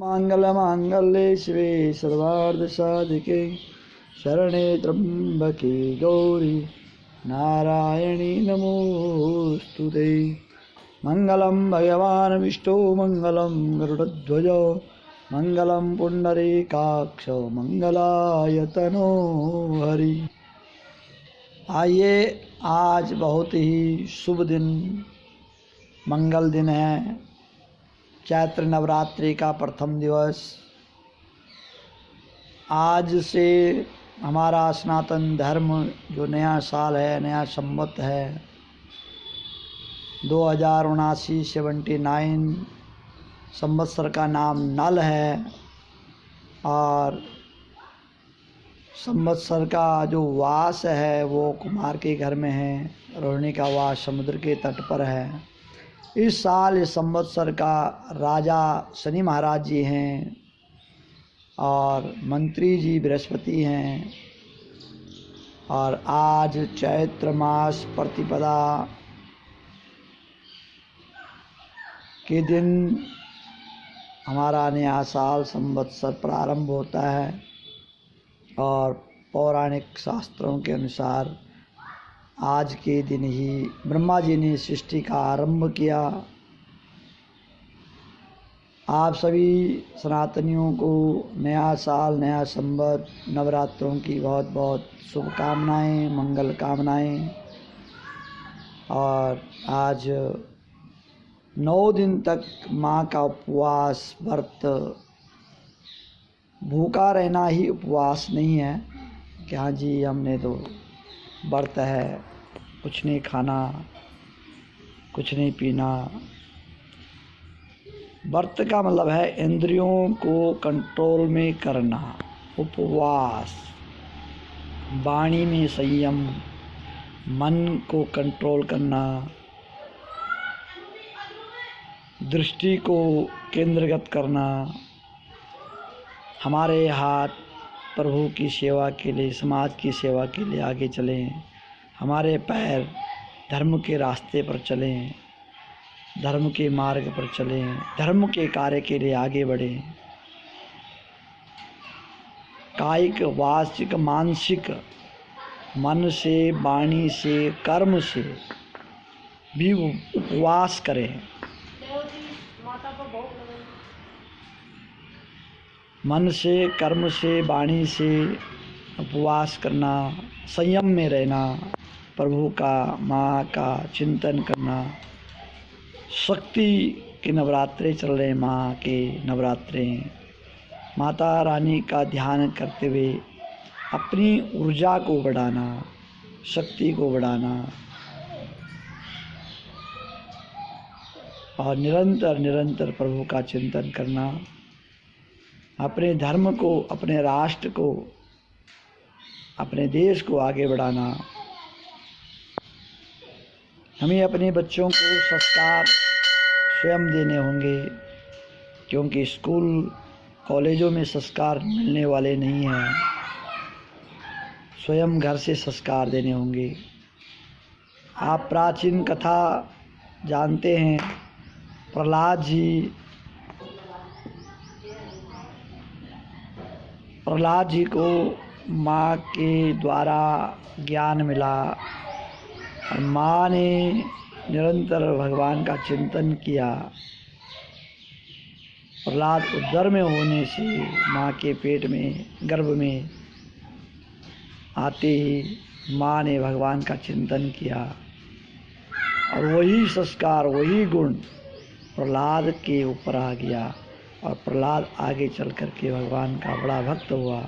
मांगल्ये शिवे सर्वार्धसाधिके शरणे त्र्यंबके गौरी नारायणी नमोस्तुते। मंगलम भगवान् विष्णु मंगलम गरुड़ध्वज मंगलम पुंडरीकाक्ष मंगलायतनो हरि। आइए, आज बहुत ही शुभ दिन, मंगल दिन है। चैत्र नवरात्रि का प्रथम दिवस। आज से हमारा सनातन धर्म जो नया साल है, नया संवत है 2079 संवत्सर का नाम नल है और संवत्सर का जो वास है वो कुमार के घर में है। रोहिणी का वास समुद्र के तट पर है। इस साल इस संवत्सर का राजा शनि महाराज जी हैं और मंत्री जी बृहस्पति हैं। और आज चैत्र मास प्रतिपदा के दिन हमारा नया साल संवत्सर प्रारंभ होता है और पौराणिक शास्त्रों के अनुसार आज के दिन ही ब्रह्मा जी ने सृष्टि का आरंभ किया। आप सभी सनातनियों को नया साल, नया संवत, नवरात्रों की बहुत बहुत शुभकामनाएं, मंगल कामनाएं। और आज 9 दिन तक माँ का उपवास, व्रत, भूखा रहना ही उपवास नहीं है कि हाँ जी हमने तो व्रत है, कुछ नहीं खाना, कुछ नहीं पीना। व्रत का मतलब है इंद्रियों को कंट्रोल में करना, उपवास, वाणी में संयम, मन को कंट्रोल करना, दृष्टि को केंद्रगत करना। हमारे हाथ प्रभु की सेवा के लिए, समाज की सेवा के लिए आगे चलें। हमारे पैर धर्म के रास्ते पर चलें, धर्म के मार्ग पर चलें, धर्म के कार्य के लिए आगे बढ़ें। कायिक, वाचिक, मानसिक, मन से, वाणी से, कर्म से भी उपवास करें। मन से, कर्म से, वाणी से उपवास करना, संयम में रहना, प्रभु का, माँ का चिंतन करना। शक्ति के नवरात्रे चल रहे, माँ के नवरात्रे। माता रानी का ध्यान करते हुए अपनी ऊर्जा को बढ़ाना, शक्ति को बढ़ाना और निरंतर निरंतर प्रभु का चिंतन करना। अपने धर्म को, अपने राष्ट्र को, अपने देश को आगे बढ़ाना। हमें अपने बच्चों को संस्कार स्वयं देने होंगे, क्योंकि स्कूल कॉलेजों में संस्कार मिलने वाले नहीं हैं। स्वयं घर से संस्कार देने होंगे। आप प्राचीन कथा जानते हैं, प्रहलाद जी को माँ के द्वारा ज्ञान मिला और माँ ने निरंतर भगवान का चिंतन किया। प्रहलाद उदर में होने से माँ के पेट में, गर्भ में आते ही माँ ने भगवान का चिंतन किया और वही संस्कार, वही गुण प्रहलाद के ऊपर आ गया और प्रहलाद आगे चल कर के भगवान का बड़ा भक्त हुआ।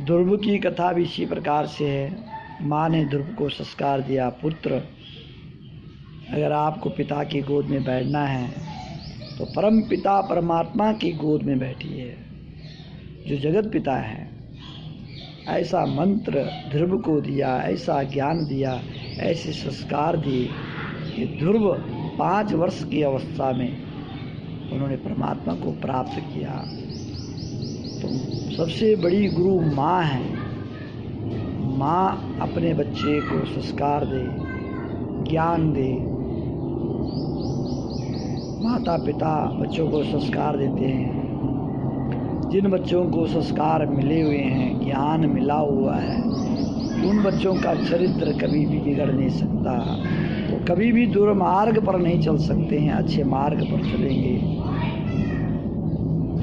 ध्रुव की कथा भी इसी प्रकार से है। माँ ने ध्रुव को संस्कार दिया, पुत्र अगर आपको पिता की गोद में बैठना है तो परम पिता परमात्मा की गोद में बैठिए, जो जगत पिता है। ऐसा मंत्र ध्रुव को दिया, ऐसा ज्ञान दिया, ऐसे संस्कार दिए कि ध्रुव 5 वर्ष की अवस्था में उन्होंने परमात्मा को प्राप्त किया। तो सबसे बड़ी गुरु माँ है। माँ अपने बच्चे को संस्कार दे, ज्ञान दे, माता पिता बच्चों को संस्कार देते हैं। जिन बच्चों को संस्कार मिले हुए हैं, ज्ञान मिला हुआ है, उन बच्चों का चरित्र कभी भी बिगड़ नहीं सकता। वो कभी भी दुर्मार्ग पर नहीं चल सकते हैं, अच्छे मार्ग पर चलेंगे।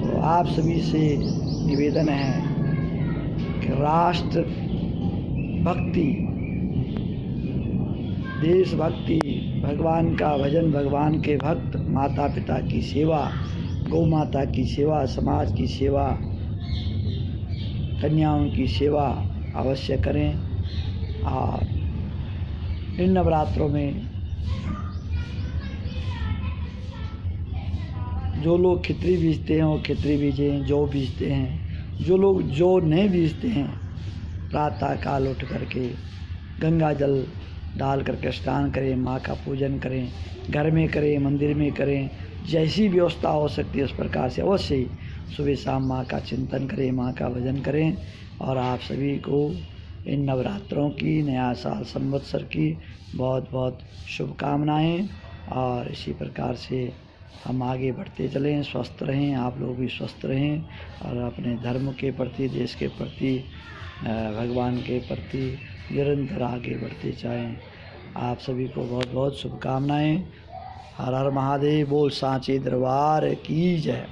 तो आप सभी से निवेदन है कि राष्ट्र भक्ति, देशभक्ति, भगवान का भजन, भगवान के भक्त, माता पिता की सेवा, गौ माता की सेवा, समाज की सेवा, कन्याओं की सेवा अवश्य करें। और इन नवरात्रों में जो लोग खिचड़ी बीजते हैं वो खिचड़ी बीजें, जौ बीजते हैं। जो लोग जौ नहीं बीजते हैं, प्रातः काल उठ करके गंगा जल डाल करके स्नान करें, माँ का पूजन करें, घर में करें, मंदिर में करें, जैसी व्यवस्था हो सकती है उस प्रकार से अवश्य ही सुबह शाम माँ का चिंतन करें, माँ का भजन करें। और आप सभी को इन नवरात्रों की, नया साल संवत्सर की बहुत बहुत शुभकामनाएं। और इसी प्रकार से हम आगे बढ़ते चलें, स्वस्थ रहें, आप लोग भी स्वस्थ रहें और अपने धर्म के प्रति, देश के प्रति, भगवान के प्रति निरंतर आगे बढ़ते जाएं। आप सभी को बहुत बहुत शुभकामनाएं। हर हर महादेव। बोल सांचे दरबार की जय।